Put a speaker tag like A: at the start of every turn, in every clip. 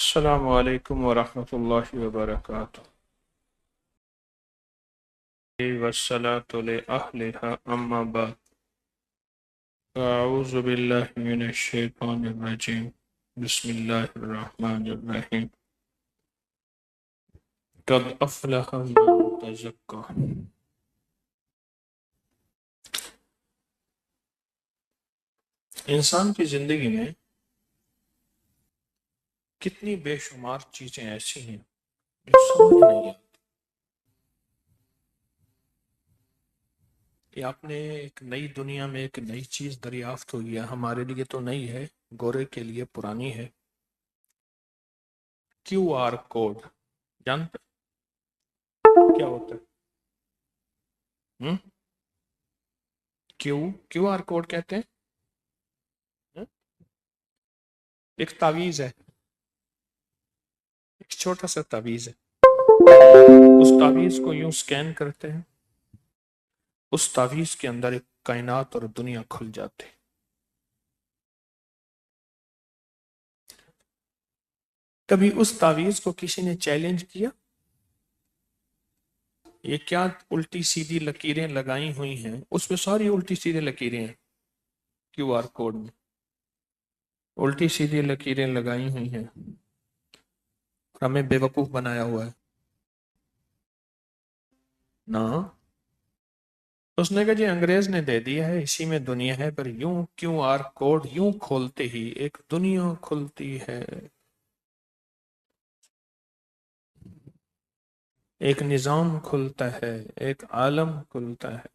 A: السلام علیکم ورحمۃ اللہ وبرکاتہ والصلاة لأہلها اما بعد اعوذ باللہ من الشیطان الرجیم بسم اللہ الرحمن الرحیم قد افلح من تزکا۔ انسان کی زندگی میں کتنی بے شمار چیزیں ایسی ہیں جو سمجھ نہیں آتی کہ آپ نے ایک نئی دنیا میں ایک نئی چیز دریافت ہوئی ہے، ہمارے لیے تو نئی ہے، گورے کے لیے پرانی ہے۔ کیو آر کوڈ جانتے کیا ہوتا ہے؟ کیو آر کوڈ کہتے ہیں ایک تعویذ ہے، ایک چھوٹا سا تعویذ ہے۔ اس تعویذ کو یوں سکین کرتے ہیں، اس تعویذ کے اندر ایک کائنات اور دنیا کھل جاتے۔ کبھی اس تعویذ کو کسی نے چیلنج کیا؟ یہ کیا الٹی سیدھی لکیریں لگائی ہوئی ہیں؟ اس میں ساری الٹی سیدھی لکیریں ہیں، کیو آر کوڈ میں الٹی سیدھی لکیریں لگائی ہوئی ہیں، ہمیں بے وقوف بنایا ہوا ہے نا۔ اس نے کہا جی انگریز نے دے دیا ہے، اسی میں دنیا ہے، پر یوں کیو آر کوڈ یوں کھولتے ہی ایک دنیا کھلتی ہے، ایک نظام کھلتا ہے، ایک عالم کھلتا ہے۔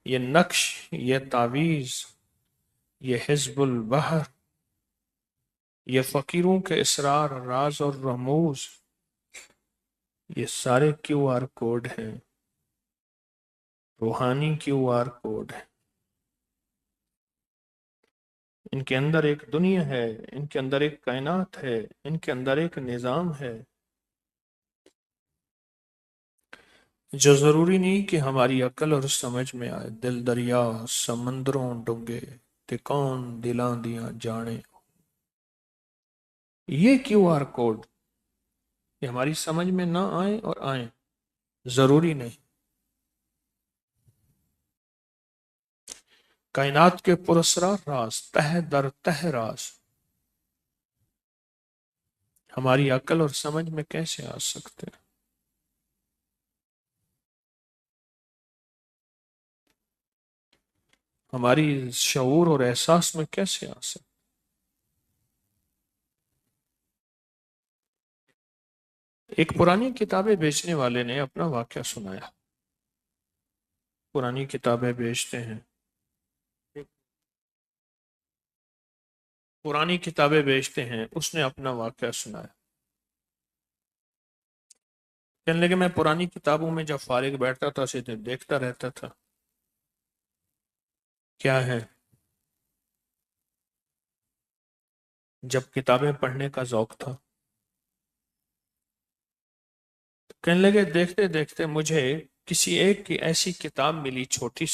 A: یہ نقش، یہ تعویذ، یہ حزب البحر، یہ فقیروں کے اسرار، راز اور رموز، یہ سارے کیو آر کوڈ ہیں، روحانی کیو آر کوڈ ہیں۔ ان کے اندر ایک دنیا ہے، ان کے اندر ایک کائنات ہے، ان کے اندر ایک نظام ہے، جو ضروری نہیں کہ ہماری عقل اور سمجھ میں آئے۔ دل دریا سمندروں ڈونگے تے کون دلاں دیاں جانے۔ یہ کیو آر کوڈ یہ ہماری سمجھ میں نہ آئیں اور آئیں، ضروری نہیں۔ کائنات کے پراسرار راز، تہ در تہ راز ہماری عقل اور سمجھ میں کیسے آ سکتے ہیں؟ ہماری شعور اور احساس میں کیسے آ سکتے ہیں؟ ایک پرانی کتابیں بیچنے والے نے اپنا واقعہ سنایا۔ پرانی کتابیں بیچتے ہیں، پرانی کتابیں بیچتے ہیں، اس نے اپنا واقعہ سنایا۔ کہنے لگے میں پرانی کتابوں میں جب فارغ بیٹھتا تھا اسے دیکھتا رہتا تھا، کیا ہے؟ جب کتابیں پڑھنے کا ذوق تھا، کہنے لگے دیکھتے دیکھتے مجھے کسی ایک کی ایسی کتاب ملی چھوٹی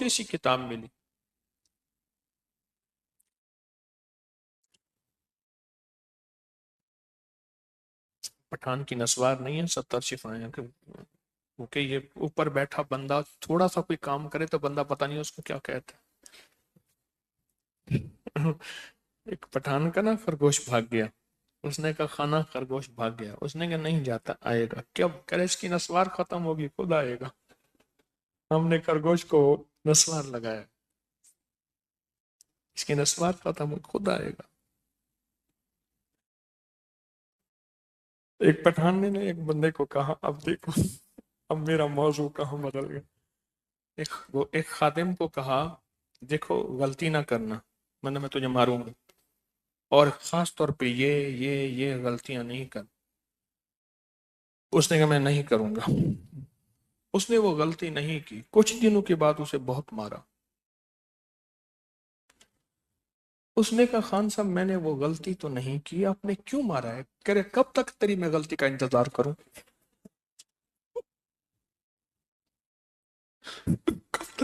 A: سی کتاب ملی، پٹھان کی نسوار نہیں ہے، 70 شفائیں، کیونکہ یہ اوپر بیٹھا بندہ تھوڑا سا کوئی کام کرے تو بندہ پتہ نہیں اس کو کیا کہتا ہے۔ ایک پٹھان کا نا خرگوش بھاگ گیا، اس نے کہا خانہ خرگوش بھاگ گیا، اس نے کہا نہیں جاتا، آئے گا کب؟ کرے اس کی نسوار ختم ہوگی خود آئے گا۔ ہم نے خرگوش کو نسوار لگایا، اس کی نسوار ختم ہوگی خود آئے گا۔ ایک پٹھان نے ایک بندے کو کہا اب دیکھو اب میرا موضوع کہاں بدل گیا۔ ایک خادم کو کہا دیکھو غلطی نہ کرنا ورنہ میں تجھے ماروں گا، اور خاص طور پہ یہ غلطیاں نہیں کر۔ اس نے کہا میں نہیں کروں گا۔ اس نے وہ غلطی نہیں کی، کچھ دنوں کے بعد اسے بہت مارا۔ اس نے کہا خان صاحب میں نے وہ غلطی تو نہیں کی، آپ نے کیوں مارا ہے؟ کہہ رہے کب تک تیری میں غلطی کا انتظار کروں؟ کب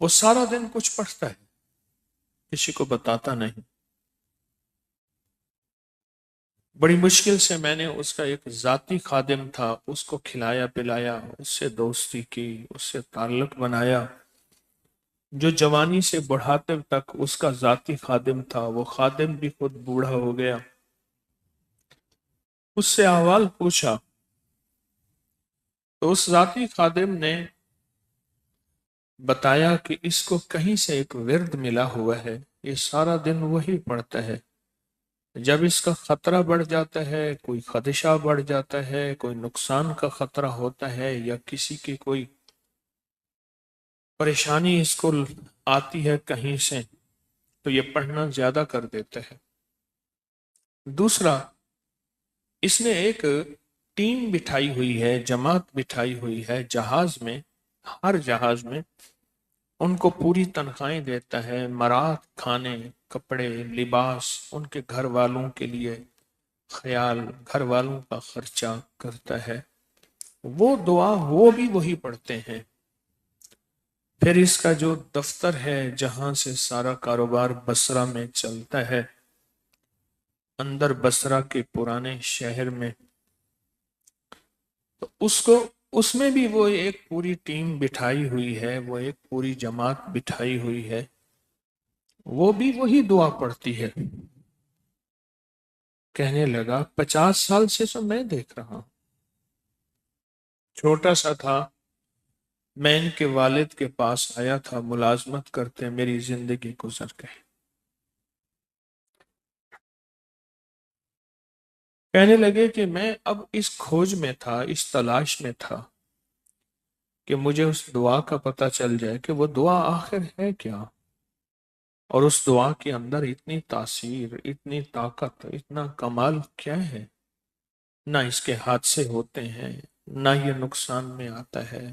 A: وہ سارا دن کچھ پڑھتا ہے، کسی کو بتاتا نہیں. بڑی مشکل سے میں نے اس کا ایک ذاتی خادم تھا، اس کو کھلایا پلایا، اس سے دوستی کی، اس سے تعلق بنایا. جو جوانی سے بڑھاتے تک اس کا ذاتی خادم تھا، وہ خادم بھی خود بوڑھا ہو گیا. اس سے احوال پوچھا تو اس ذاتی خادم نے بتایا کہ اس کو کہیں سے ایک ورد ملا ہوا ہے، یہ سارا دن وہی پڑھتا ہے. جب اس کا خطرہ بڑھ جاتا ہے، کوئی خدشہ بڑھ جاتا ہے، کوئی نقصان کا خطرہ ہوتا ہے، یا کسی کی کوئی پریشانی اس کو آتی ہے کہیں سے، تو یہ پڑھنا زیادہ کر دیتے ہیں. دوسرا، اس نے ایک ٹیم بٹھائی ہوئی ہے، جماعت بٹھائی ہوئی ہے جہاز میں. ہر جہاز میں ان کو پوری تنخواہیں دیتا ہے، مراد، کھانے، کپڑے، لباس، ان کے گھر والوں کے لیے خیال، گھر والوں کا خرچہ کرتا ہے. وہ دعا وہ بھی وہی پڑھتے ہیں. پھر اس کا جو دفتر ہے جہاں سے سارا کاروبار بصرہ میں چلتا ہے، اندر بصرہ کے پرانے شہر میں، تو اس میں بھی وہ ایک پوری ٹیم بٹھائی ہوئی ہے، وہ ایک پوری جماعت بٹھائی ہوئی ہے، وہ بھی وہی دعا پڑھتی ہے. کہنے لگا 50 سال سے تو میں دیکھ رہا ہوں. چھوٹا سا تھا، میں ان کے والد کے پاس آیا تھا، ملازمت کرتے میری زندگی گزر گئی. کہنے لگے کہ میں اب اس کھوج میں تھا، اس تلاش میں تھا کہ مجھے اس دعا کا پتہ چل جائے کہ وہ دعا آخر ہے کیا، اور اس دعا کے اندر اتنی تاثیر، اتنی طاقت، اتنا کمال کیا ہے. نہ اس کے حادثے ہوتے ہیں، نہ یہ نقصان میں آتا ہے،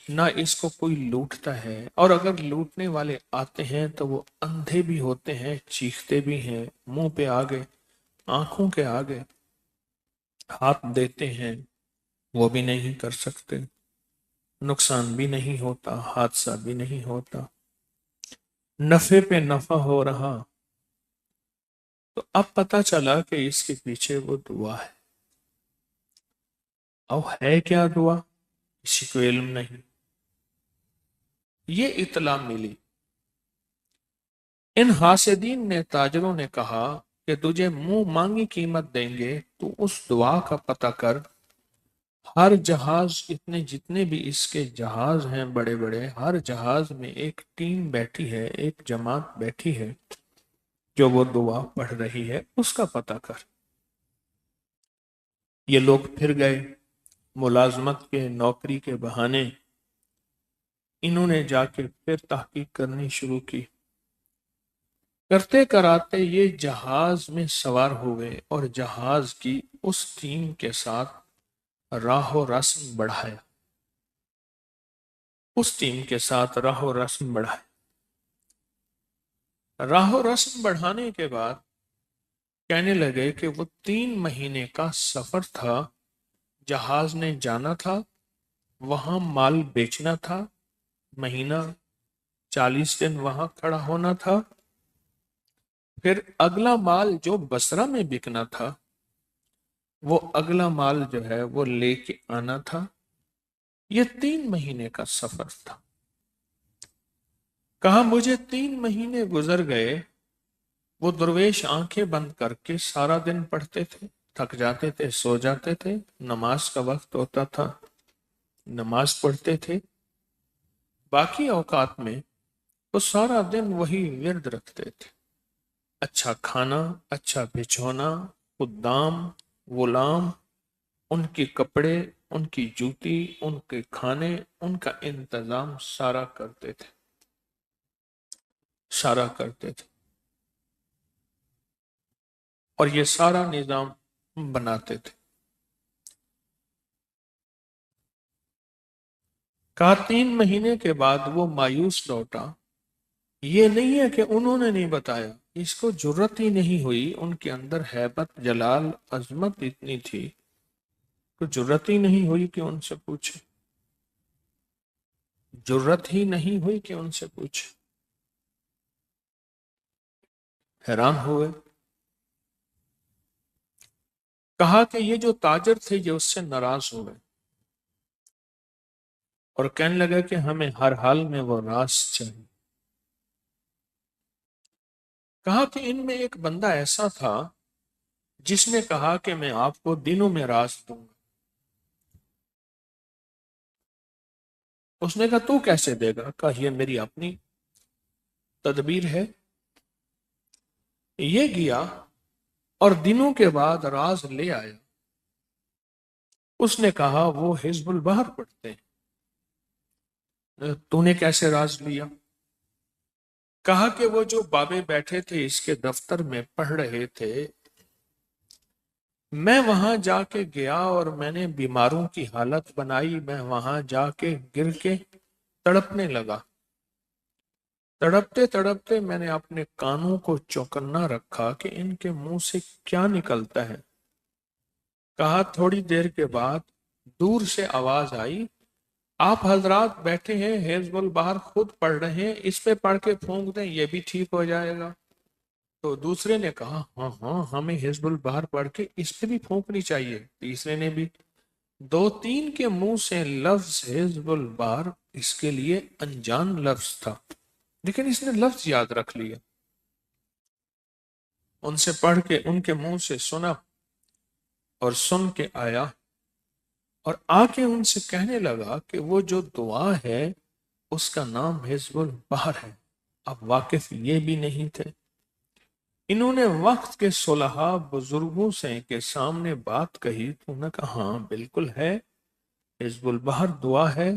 A: نہ اس کو کوئی لوٹتا ہے، اور اگر لوٹنے والے آتے ہیں تو وہ اندھے بھی ہوتے ہیں، چیختے بھی ہیں، منہ پہ آگے، آنکھوں کے آگے ہاتھ دیتے ہیں، وہ بھی نہیں کر سکتے، نقصان بھی نہیں ہوتا، حادثہ بھی نہیں ہوتا، نفع پہ نفع ہو رہا. تو اب پتا چلا کہ اس کے پیچھے وہ دعا ہے. اب ہے کیا دعا، کسی کو علم نہیں. یہ اطلاع ملی. ان حاسدین نے، تاجروں نے کہا کہ تجھے منہ مانگی قیمت دیں گے، تو اس دعا کا پتہ کر. ہر جہاز، اتنے جتنے بھی اس کے جہاز ہیں بڑے بڑے، ہر جہاز میں ایک ٹیم بیٹھی ہے، ایک جماعت بیٹھی ہے جو وہ دعا پڑھ رہی ہے، اس کا پتہ کر. یہ لوگ پھر گئے ملازمت کے، نوکری کے بہانے. انہوں نے جا کے پھر تحقیق کرنی شروع کی. کرتے کراتے یہ جہاز میں سوار ہو گئے اور جہاز کی اس ٹیم کے ساتھ راہ و رسم بڑھایا. اس ٹیم کے ساتھ راہ و رسم بڑھایا. راہ و رسم بڑھانے کے بعد کہنے لگے کہ وہ 3 مہینے کا سفر تھا، جہاز نے جانا تھا، وہاں مال بیچنا تھا، مہینہ 40 دن وہاں کھڑا ہونا تھا، پھر اگلا مال جو بصرہ میں بکنا تھا، وہ اگلا مال جو ہے وہ لے کے آنا تھا. یہ 3 مہینے کا سفر تھا. کہا مجھے 3 مہینے گزر گئے. وہ درویش آنکھیں بند کر کے سارا دن پڑھتے تھے، تھک جاتے تھے، سو جاتے تھے، نماز کا وقت ہوتا تھا، نماز پڑھتے تھے. باقی اوقات میں وہ سارا دن وہی ورد رکھتے تھے. اچھا کھانا، اچھا بچھونا، خدام، غلام، ان کے کپڑے، ان کی جوتی، ان کے کھانے، ان کا انتظام سارا کرتے تھے، سارا کرتے تھے، اور یہ سارا نظام بناتے تھے. کہا 3 مہینے کے بعد وہ مایوس لوٹا. یہ نہیں ہے کہ انہوں نے نہیں بتایا، اس کو جرت ہی نہیں ہوئی. ان کے اندر ہیبت، جلال، عظمت اتنی تھی کہ جرت ہی نہیں ہوئی کہ ان سے پوچھے. جرت ہی نہیں ہوئی کہ ان سے پوچھے. حیران ہوئے. کہا کہ یہ جو تاجر تھے یہ اس سے ناراض ہوئے اور کہنے لگا کہ ہمیں ہر حال میں وہ راز چاہیے. کہا کہ ان میں ایک بندہ ایسا تھا جس نے کہا کہ میں آپ کو دنوں میں راز دوں گا. اس نے کہا تو کیسے دے گا؟ کہا یہ میری اپنی تدبیر ہے. یہ گیا اور دنوں کے بعد راز لے آیا. اس نے کہا وہ حزب البحر پڑھتے ہیں. تو نے کیسے راز لیا؟ کہا کہ وہ جو بابے بیٹھے تھے اس کے دفتر میں پڑھ رہے تھے، میں وہاں جا کے گیا اور میں نے بیماروں کی حالت بنائی. میں وہاں جا کے گر کے تڑپنے لگا. تڑپتے تڑپتے میں نے اپنے کانوں کو چوکنا رکھا کہ ان کے منہ سے کیا نکلتا ہے. کہا تھوڑی دیر کے بعد دور سے آواز آئی، آپ حضرات بیٹھے ہیں، حزب البحر خود پڑھ رہے ہیں، اس پہ پڑھ کے پھونک دیں یہ بھی ٹھیک ہو جائے گا. تو دوسرے نے کہا ہاں ہاں ہمیں حزب البحر پڑھ کے اس پہ بھی پھونکنی چاہیے. تیسرے نے بھی. دو تین کے منہ سے لفظ حزب البحر اس کے لیے انجان لفظ تھا، لیکن اس نے لفظ یاد رکھ لیا. ان سے پڑھ کے ان کے منہ سے سنا اور سن کے آیا اور آ کے ان سے کہنے لگا کہ وہ جو دعا ہے اس کا نام حزب البحر ہے. اب واقف یہ بھی نہیں تھے. انہوں نے وقت کے صلحاء بزرگوں سے کے سامنے بات کہی تو انہوں نے کہا ہاں بالکل ہے، حزب البحر دعا ہے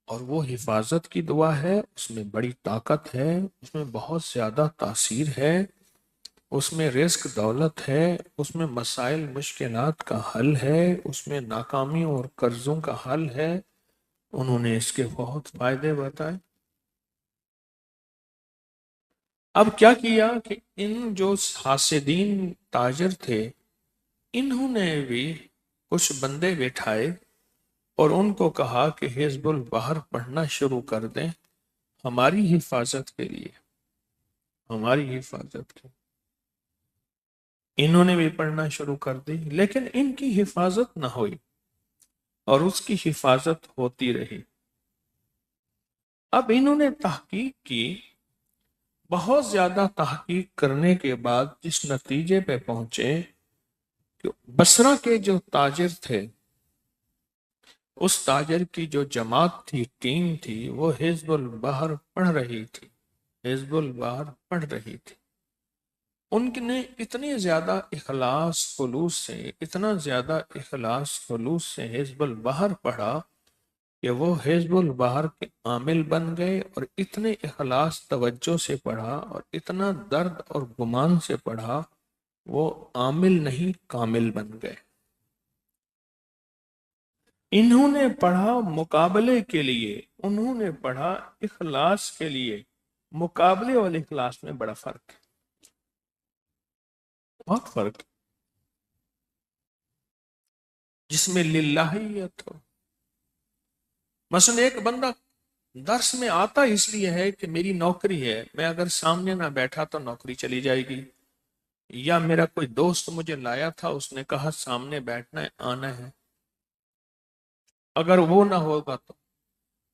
A: اور وہ حفاظت کی دعا ہے، اس میں بڑی طاقت ہے، اس میں بہت زیادہ تاثیر ہے، اس میں رزق دولت ہے، اس میں مسائل مشکلات کا حل ہے، اس میں ناکامیوں اور قرضوں کا حل ہے. انہوں نے اس کے بہت فائدے بتائے. اب کیا کیا کہ ان جو حاسدین تاجر تھے انہوں نے بھی کچھ بندے بٹھائے اور ان کو کہا کہ حزب البحر پڑھنا شروع کر دیں ہماری حفاظت کے لیے، ہماری حفاظت کے. انہوں نے بھی پڑھنا شروع کر دی لیکن ان کی حفاظت نہ ہوئی اور اس کی حفاظت ہوتی رہی. اب انہوں نے تحقیق کی. بہت زیادہ تحقیق کرنے کے بعد جس نتیجے پہ پہنچے کہ بصرہ کے جو تاجر تھے اس تاجر کی جو جماعت تھی، ٹیم تھی، وہ حزب البحر پڑھ رہی تھی، حزب البحر پڑھ رہی تھی. ان نے اتنی زیادہ اخلاص خلوص سے، اتنا زیادہ اخلاص خلوص سے حزب البحر پڑھا کہ وہ حزب البحر کے عامل بن گئے اور اتنے اخلاص توجہ سے پڑھا اور اتنا درد اور گمان سے پڑھا وہ عامل نہیں کامل بن گئے. انہوں نے پڑھا مقابلے کے لیے، انہوں نے پڑھا اخلاص کے لیے. مقابلے اور اخلاص میں بڑا فرق ہے، بہت فرق ہے. جس میں للہیت ہو. مثلا ایک بندہ درس میں آتا اس لیے ہے کہ میری نوکری ہے، میں اگر سامنے نہ بیٹھا تو نوکری چلی جائے گی، یا میرا کوئی دوست مجھے لایا تھا اس نے کہا سامنے بیٹھنا ہے، آنا ہے، اگر وہ نہ ہوگا تو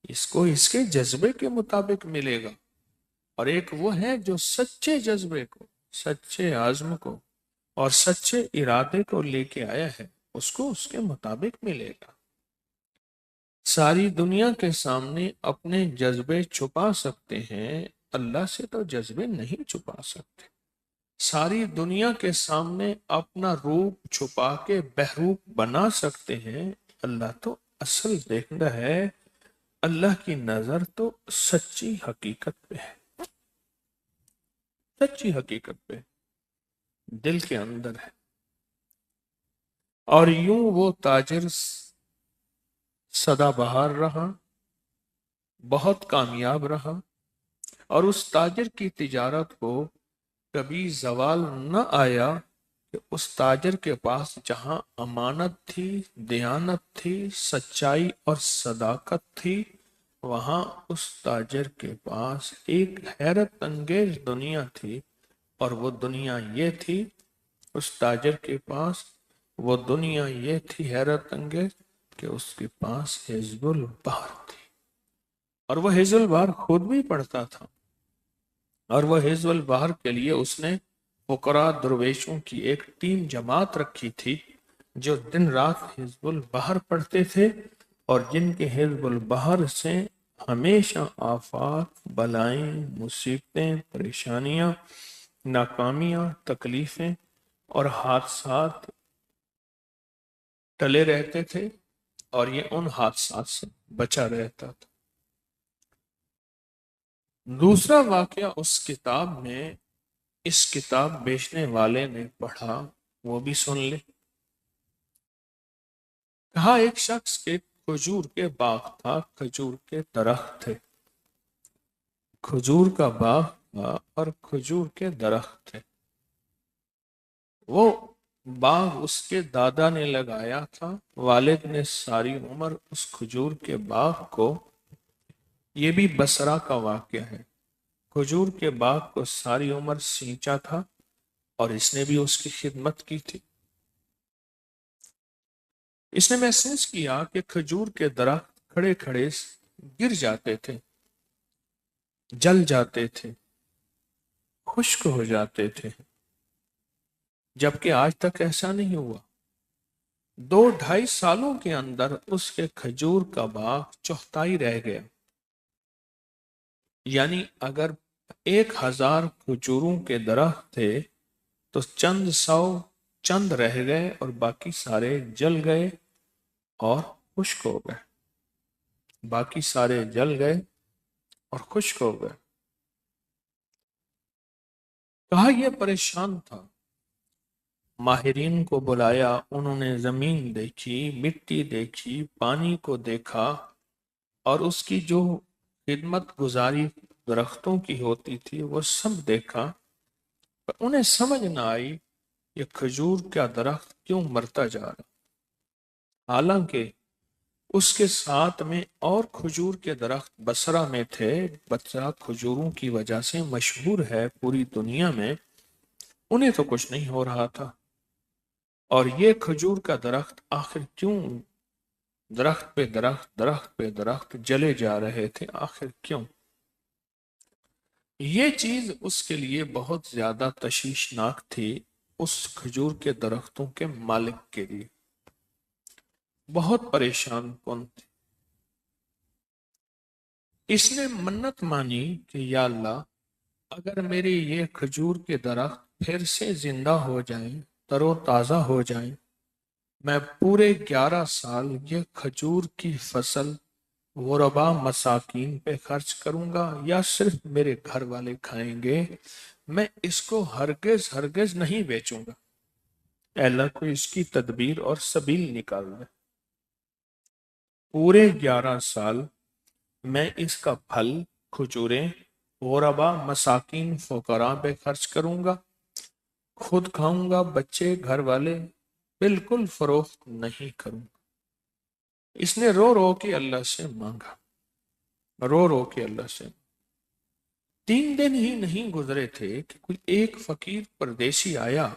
A: اس کو اس کے جذبے کے مطابق ملے گا. اور ایک وہ ہے جو سچے جذبے کو، سچے عزم کو اور سچے ارادے کو لے کے آیا ہے، اس کو اس کے مطابق ملے گا. ساری دنیا کے سامنے اپنے جذبے چھپا سکتے ہیں، اللہ سے تو جذبے نہیں چھپا سکتے. ساری دنیا کے سامنے اپنا روپ چھپا کے بہروپ بنا سکتے ہیں، اللہ تو اصل دیکھتا ہے. اللہ کی نظر تو سچی حقیقت پہ ہے، سچی حقیقت پہ دل کے اندر ہے. اور یوں وہ تاجر سدا بہار رہا، بہت کامیاب رہا، اور اس تاجر کی تجارت کو کبھی زوال نہ آیا کہ اس تاجر کے پاس جہاں امانت تھی، دیانت تھی، سچائی اور صداقت تھی، وہاں اس تاجر کے پاس ایک حیرت انگیز دنیا تھی، اور وہ دنیا یہ تھی، اس تاجر کے پاس وہ دنیا یہ تھی حیرت انگیز کہ اس کے پاس حزب البحر تھی، اور وہ حزب البحر خود بھی پڑھتا تھا، اور وہ حزب البحر کے لیے اس نے فقراء درویشوں کی ایک ٹیم جماعت رکھی تھی جو دن رات حزب البحر پڑھتے تھے، اور جن کے حزب البحر سے ہمیشہ آفات، بلائیں، مصیبتیں، پریشانیاں، ناکامیاں، تکلیفیں اور حادثات ٹلے رہتے تھے، اور یہ ان حادثات سے بچا رہتا تھا۔ دوسرا واقعہ اس کتاب میں اس کتاب بیچنے والے نے پڑھا، وہ بھی سن لے۔ کہا ایک شخص کے کھجور کے باغ تھا، کھجور کے درخت تھے، کھجور کا باغ تھا اور کھجور کے درخت تھے۔ وہ باغ اس کے دادا نے لگایا تھا، والد نے ساری عمر اس کھجور کے باغ کو، یہ بھی بصرہ کا واقعہ ہے، کھجور کے باغ کو ساری عمر سینچا تھا، اور اس نے بھی اس کی خدمت کی تھی۔ اس نے محسوس کیا کہ کھجور کے درخت کھڑے کھڑے گر جاتے تھے، جل جاتے تھے، خشک ہو جاتے تھے، جبکہ آج تک ایسا نہیں ہوا۔ 2-2.5 سالوں کے اندر اس کے کھجور کا باغ چوتھائی رہ گیا، یعنی اگر 1000 کھجوروں کے درخت تھے تو چند رہ گئے، اور باقی سارے جل گئے اور خشک ہو گئے، باقی سارے جل گئے اور خشک ہو گئے۔ کہا یہ پریشان تھا، ماہرین کو بلایا، انہوں نے زمین دیکھی، مٹی دیکھی، پانی کو دیکھا، اور اس کی جو خدمت گزاری درختوں کی ہوتی تھی وہ سب دیکھا، پر انہیں سمجھ نہ آئی یہ کھجور کا درخت کیوں مرتا جا رہا، حالانکہ اس کے ساتھ میں اور کھجور کے درخت بصرہ میں تھے۔ بصرہ کھجوروں کی وجہ سے مشہور ہے پوری دنیا میں، انہیں تو کچھ نہیں ہو رہا تھا، اور یہ کھجور کا درخت آخر کیوں درخت پہ درخت، درخت پہ درخت جلے جا رہے تھے، آخر کیوں؟ یہ چیز اس کے لیے بہت زیادہ تشویشناک تھی، اس کھجور کے درختوں کے مالک کے لیے بہت پریشان کن تھی۔ اس نے منت مانی کہ یا اللہ، اگر میرے یہ کھجور کے درخت پھر سے زندہ ہو جائیں، تر و تازہ ہو جائیں، میں پورے 11 سال یہ کھجور کی فصل غربا مساکین پہ خرچ کروں گا، یا صرف میرے گھر والے کھائیں گے، میں اس کو ہرگز نہیں بیچوں گا۔ اے اللہ کو اس کی تدبیر اور سبیل نکال دے، پورے 11 سال میں اس کا پھل، کھجوریں، غربا مساکین فقراء پہ خرچ کروں گا، خود کھاؤں گا، بچے گھر والے، بالکل فروخت نہیں کروں گا۔ اس نے رو رو کے اللہ سے مانگا، رو رو کے اللہ سے۔ 3 دن ہی نہیں گزرے تھے کہ کوئی ایک فقیر پردیسی آیا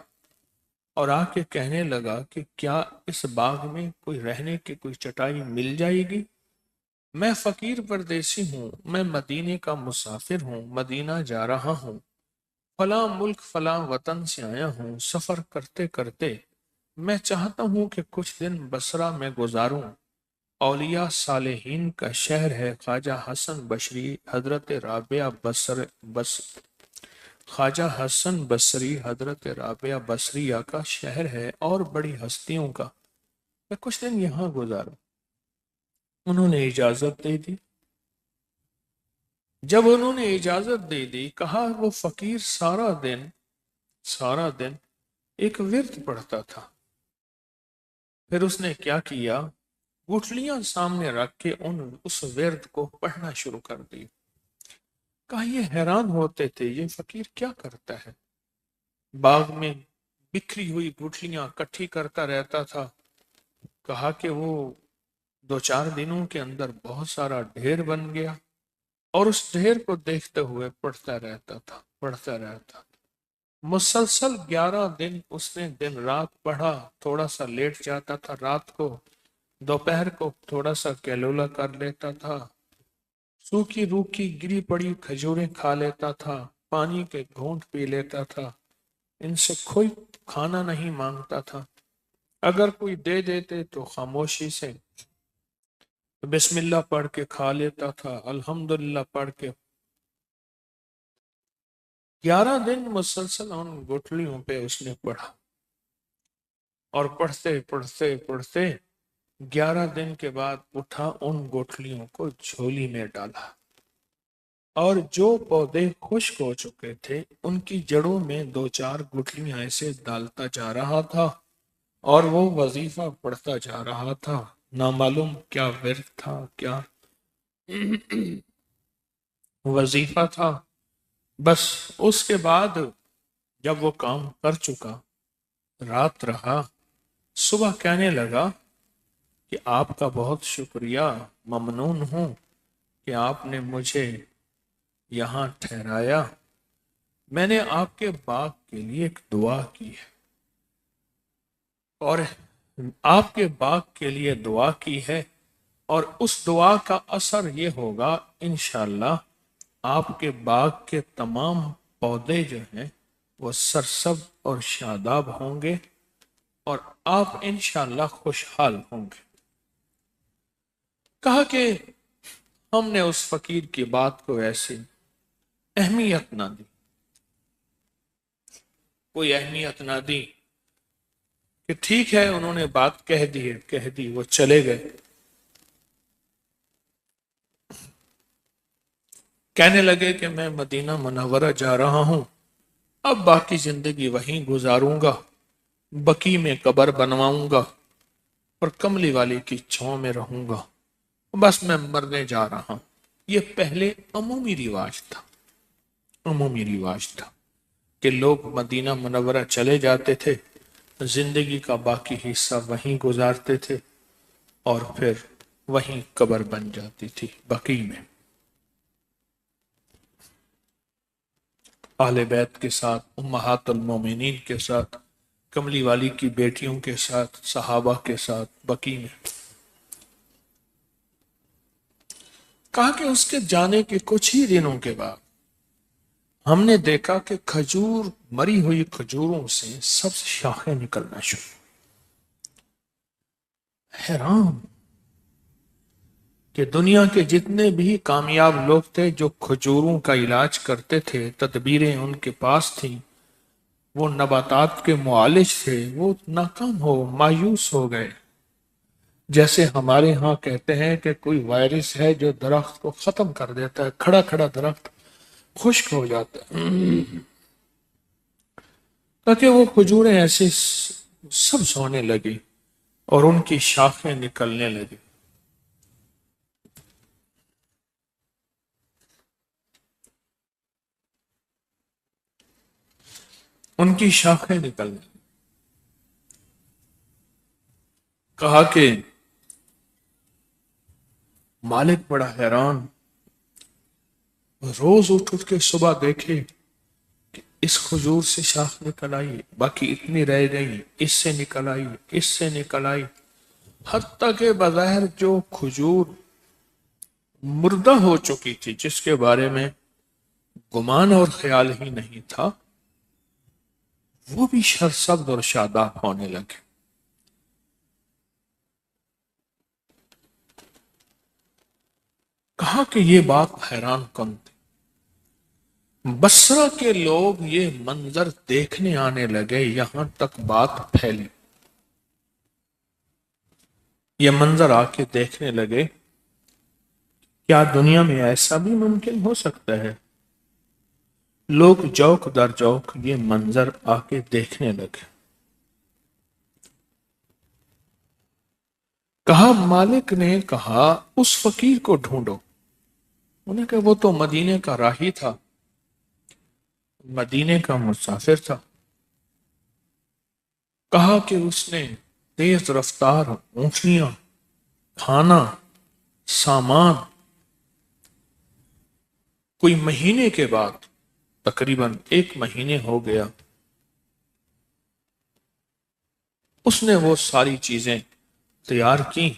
A: اور آ کے کہنے لگا کہ کیا اس باغ میں کوئی رہنے کی کوئی چٹائی مل جائے گی؟ میں فقیر پردیسی ہوں، میں مدینے کا مسافر ہوں، مدینہ جا رہا ہوں، فلاں ملک فلاں وطن سے آیا ہوں، سفر کرتے کرتے میں چاہتا ہوں کہ کچھ دن بصرہ میں گزاروں، اولیاء صالحین کا شہر ہے، خواجہ حسن بصری حضرت رابعہ خواجہ حسن بصری حضرت رابعہ بصریہ کا شہر ہے، اور بڑی ہستیوں کا، میں کچھ دن یہاں گزاروں۔ انہوں نے اجازت دے دی۔ جب انہوں نے اجازت دے دی، کہا وہ فقیر سارا دن ایک ورد پڑھتا تھا، پھر اس نے کیا کیا، گٹھلیاں سامنے رکھ کے اس ورد کو پڑھنا شروع کر دی۔ کہا یہ حیران ہوتے تھے یہ فقیر کیا کرتا ہے، باغ میں بکھری ہوئی گٹھلیاں کٹھی کرتا رہتا تھا۔ کہا کہ وہ دو چار دنوں کے اندر بہت سارا ڈھیر بن گیا اور اس ڈھیر کو دیکھتے ہوئے پڑھتا رہتا تھا مسلسل 11 دن اس نے دن رات پڑھا. تھوڑا سا لیٹ جاتا تھا رات کو, دوپہر کو تھوڑا سا کیلولا کر لیتا تھا, سوکھی روکھی گری پڑی کھجوریں کھا لیتا تھا, پانی کے گھونٹ پی لیتا تھا, ان سے کوئی کھانا نہیں مانگتا تھا, اگر کوئی دے دیتے تو خاموشی سے بسم اللہ پڑھ کے کھا لیتا تھا, الحمدللہ پڑھ کے. 11 دن مسلسل ان گٹھلیوں پہ اس نے پڑھا اور پڑھتے 11 دن کے بعد اٹھا, ان گٹھلیوں کو جھولی میں ڈالا اور جو پودے خشک ہو چکے تھے ان کی جڑوں میں دو چار گٹھلیاں ایسے ڈالتا جا رہا تھا اور وہ وظیفہ پڑھتا جا رہا تھا. نامعلوم کیا ورد تھا, کیا وظیفہ تھا. بس اس کے بعد جب وہ کام کر چکا, رات رہا, صبح کہنے لگا کہ آپ کا بہت شکریہ, ممنون ہوں کہ آپ نے مجھے یہاں ٹھہرایا. میں نے آپ کے باغ کے لیے ایک دعا کی ہے اور آپ کے باغ کے لیے دعا کی ہے, اور اس دعا کا اثر یہ ہوگا انشاءاللہ آپ کے باغ کے تمام پودے جو ہیں وہ سرسبز اور شاداب ہوں گے اور آپ انشاءاللہ خوشحال ہوں گے. کہا کہ ہم نے اس فقیر کی بات کو ایسی اہمیت نہ دی, کوئی اہمیت نہ دی کہ ٹھیک ہے انہوں نے بات کہہ دی, وہ چلے گئے. کہنے لگے کہ میں مدینہ منورہ جا رہا ہوں, اب باقی زندگی وہیں گزاروں گا, بقی میں قبر بنواؤں گا اور کملی والی کی چھاؤں میں رہوں گا, بس میں مرنے جا رہا ہوں. یہ پہلے عمومی رواج تھا کہ لوگ مدینہ منورہ چلے جاتے تھے, زندگی کا باقی حصہ وہیں گزارتے تھے اور پھر وہیں قبر بن جاتی تھی بقی میں, اہل بیت کے ساتھ, امہات المومنین کے ساتھ, کملی والی کی بیٹیوں کے ساتھ, صحابہ کے ساتھ بقی میں. کہا کہ اس کے جانے کے کچھ ہی دنوں کے بعد ہم نے دیکھا کہ کھجور, مری ہوئی کھجوروں سے سب شاخیں نکلنا شروع. حیران کہ دنیا کے جتنے بھی کامیاب لوگ تھے جو کھجوروں کا علاج کرتے تھے, تدبیریں ان کے پاس تھیں, وہ نباتات کے معالج تھے, وہ ناکام مایوس ہو گئے. جیسے ہمارے ہاں کہتے ہیں کہ کوئی وائرس ہے جو درخت کو ختم کر دیتا ہے, کھڑا درخت خشک ہو جاتا ہے, تاکہ وہ کھجوریں ایسے سب سونے لگی اور ان کی شاخیں نکلنے لگی. ان کی شاخیں نکلنے لگی. کہا کہ مالک بڑا حیران, روز اٹھ کے صبح دیکھے کہ اس کھجور سے شاخ نکل آئی, باقی اتنی رہ گئی, اس سے نکل آئی, حتیٰ کہ بظاہر جو کھجور مردہ ہو چکی تھی, جس کے بارے میں گمان اور خیال ہی نہیں تھا, وہ بھی سرسبز اور شاداب ہونے لگے. کہا کہ یہ بات حیران کن تھی. بصرہ کے لوگ یہ منظر دیکھنے آنے لگے, یہاں تک بات پھیلی. یہ منظر آ کے دیکھنے لگے, کیا دنیا میں ایسا بھی ممکن ہو سکتا ہے؟ لوگ جوک در جوک یہ منظر آ کے دیکھنے لگے. کہا مالک نے کہا اس فقیر کو ڈھونڈو. انہیں کہا وہ تو مدینے کا راہی تھا, مدینے کا مسافر تھا. کہا کہ اس نے تیز رفتار اونٹنیاں کھانا، سامان، کوئی مہینے کے بعد، تقریباً 1 مہینے ہو گیا، اس نے وہ ساری چیزیں تیار کی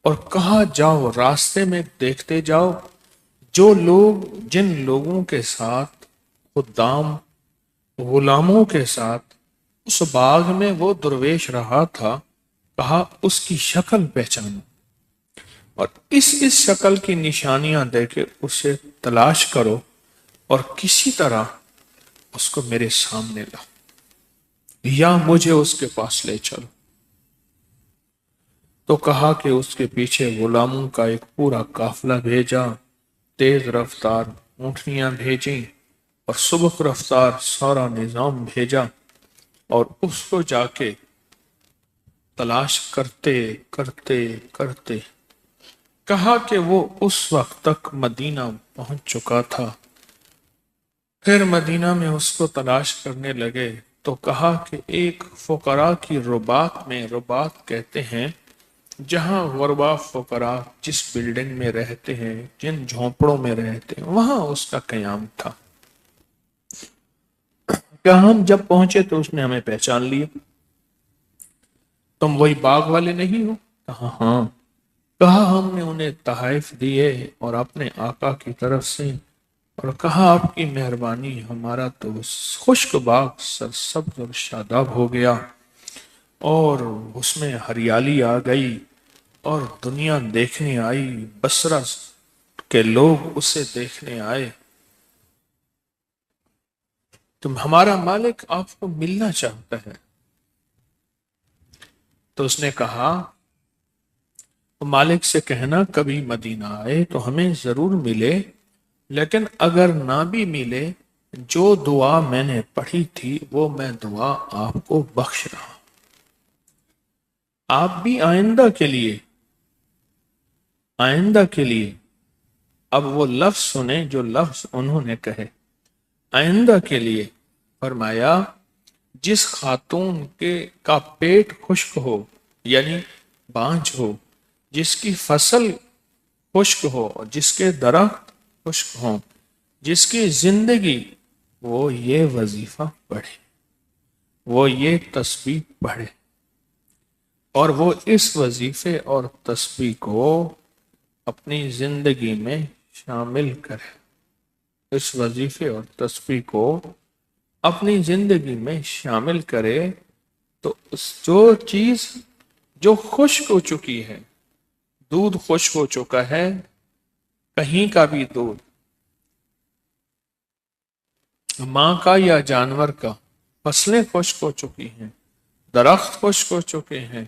A: اور کہا جاؤ راستے میں دیکھتے جاؤ جو لوگ جن لوگوں کے ساتھ خدام غلاموں کے ساتھ اس باغ میں وہ درویش رہا تھا، کہا اس کی شکل پہچانو اور اس شکل کی نشانیاں دے کے اسے تلاش کرو اور کسی طرح اس کو میرے سامنے لاؤ یا مجھے اس کے پاس لے چلو۔ تو کہا کہ اس کے پیچھے غلاموں کا ایک پورا قافلہ بھیجا، تیز رفتار اونٹنیاں بھیجیں اور سبک رفتار سارا نظام بھیجا اور اس کو جا کے تلاش کرتے کرتے کرتے کہا کہ وہ اس وقت تک مدینہ پہنچ چکا تھا۔ پھر مدینہ میں اس کو تلاش کرنے لگے تو کہا کہ ایک فقراء کی رباط میں، رباط کہتے ہیں جہاں غربا فقراء جس بلڈنگ میں رہتے ہیں، جن جھونپڑوں میں رہتے ہیں، وہاں اس کا قیام تھا۔ کیا ہم جب پہنچے تو اس نے ہمیں پہچان لیا؟ تم وہی باغ والے نہیں ہو؟ کہا ہاں۔ کہا ہم نے انہیں تحائف دیے اور اپنے آقا کی طرف سے، اور کہا آپ کی مہربانی، ہمارا تو خشک باغ سرسبز اور شاداب ہو گیا اور اس میں ہریالی آ گئی اور دنیا دیکھنے آئی، بصرہ کے لوگ اسے دیکھنے آئے، تم ہمارا مالک آپ کو ملنا چاہتا ہے۔ تو اس نے کہا مالک سے کہنا کبھی مدینہ آئے تو ہمیں ضرور ملے، لیکن اگر نہ بھی ملے، جو دعا میں نے پڑھی تھی وہ میں دعا آپ کو بخش رہا ہوں۔ آپ بھی آئندہ کے لیے اب وہ لفظ سنیں جو لفظ انہوں نے کہے۔ آئندہ کے لیے فرمایا جس خاتون کا پیٹ خشک ہو، یعنی بانجھ ہو، جس کی فصل خشک ہو اور جس کے درخت خشک ہوں، جس کی زندگی، وہ یہ وظیفہ پڑھے، وہ یہ تسبیح پڑھے اور وہ اس وظیفے اور تسبیح کو اپنی زندگی میں شامل کرے، اس وظیفے اور تسبیح کو اپنی زندگی میں شامل کرے تو جو چیز جو خشک ہو چکی ہے، دودھ خشک ہو چکا ہے، کہیں کا بھی دودھ، ماں کا یا جانور کا، فصلیں خشک ہو چکی ہیں، درخت خشک ہو چکے ہیں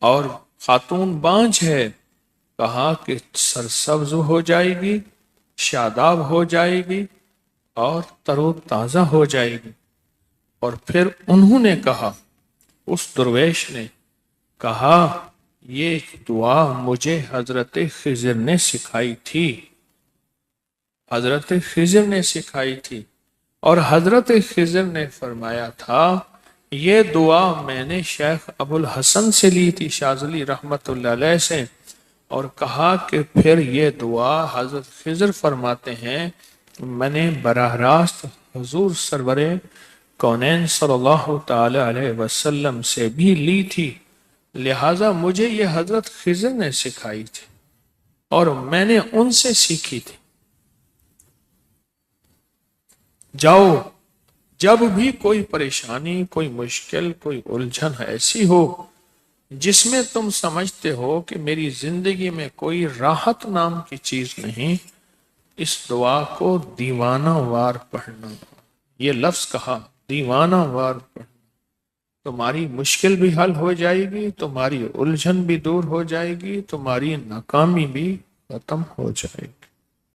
A: اور خاتون بانجھ ہے، کہا کہ سرسبز ہو جائے گی، شاداب ہو جائے گی اور تر و تازہ ہو جائے گی۔ اور پھر انہوں نے کہا، اس درویش نے کہا یہ دعا مجھے حضرت خضر نے سکھائی تھی، حضرت خضر نے سکھائی تھی، اور حضرت خضر نے فرمایا تھا یہ دعا میں نے شیخ ابو الحسن سے لی تھی، شاذلی رحمت اللہ علیہ سے، اور کہا کہ پھر یہ دعا حضرت خضر فرماتے ہیں میں نے براہ راست حضور سرور کونین صلی اللہ تعالی علیہ وسلم سے بھی لی تھی، لہٰذا مجھے یہ حضرت خضر نے سکھائی تھی اور میں نے ان سے سیکھی تھی۔ جاؤ جب بھی کوئی پریشانی، کوئی مشکل، کوئی الجھن ایسی ہو جس میں تم سمجھتے ہو کہ میری زندگی میں کوئی راحت نام کی چیز نہیں، اس دعا کو دیوانہ وار پڑھنا۔ یہ لفظ کہا، دیوانہ وار پڑھنا، تمہاری مشکل بھی حل ہو جائے گی، تمہاری الجھن بھی دور ہو جائے گی، تمہاری ناکامی بھی ختم ہو جائے گی۔